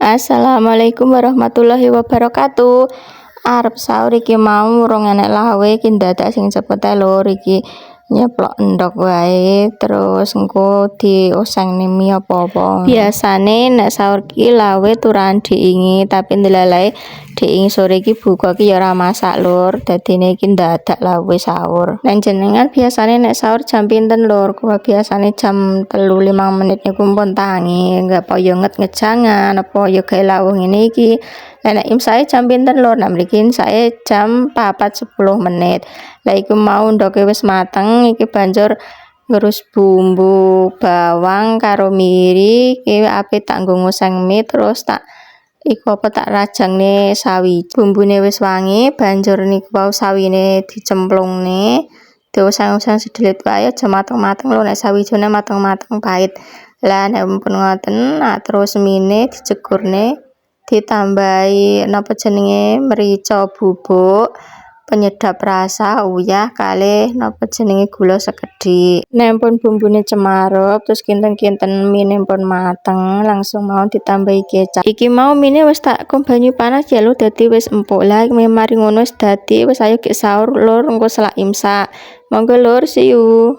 Assalamualaikum warahmatullahi wabarakatuh. Arep sahur iki mau urung enek lawe iki dadak sing cepet ae lho iki nyeplok endhog wae terus engko dioseng mie apa-apa. Biasane nek sahur ki lawe turan diingi tapi ndelalae diingi sore iki buka ki ya ora masak lur. Dadine iki dadak lawe sahur. Lan jenengan biasane nek sahur jam pinten lur? Kuwi biasane jam 3-5 menit niku pun tangi, enggak apa yo ngejangan apa yo gawe lawuh ngene iki. Nek imsae jam pinten lur? Nek mriki imsae jam 4:10 menit. Lah iku mau ndoke wis mateng iki banjur ngerus bumbu bawang karo miri iki ape tak nggo ngoseng mie terus tak iku apa tak rajangne sawi. Bumbune wis wangi banjur niku wau sawine dicemplungne dioseng-oseng sedelit wae aja mateng-mateng lho nek sawijone mateng-mateng pahit. Lah nek mumpun ngoten terus mine dijegurne ditambahi napa jenenge merica bubuk penyedap rasa uyah kalih napa jenenge gula sekedhik. Nek pun bumbune cemarep terus kinten-kinten mine pun mateng langsung mau ditambahi kecap. Iki mau mine wis tak kum banyu panas ya lho dadi wis empuk. Lah mari ngono wis dadi wis ayo gek sahur lur engko selak imsak. Monggo lur see you.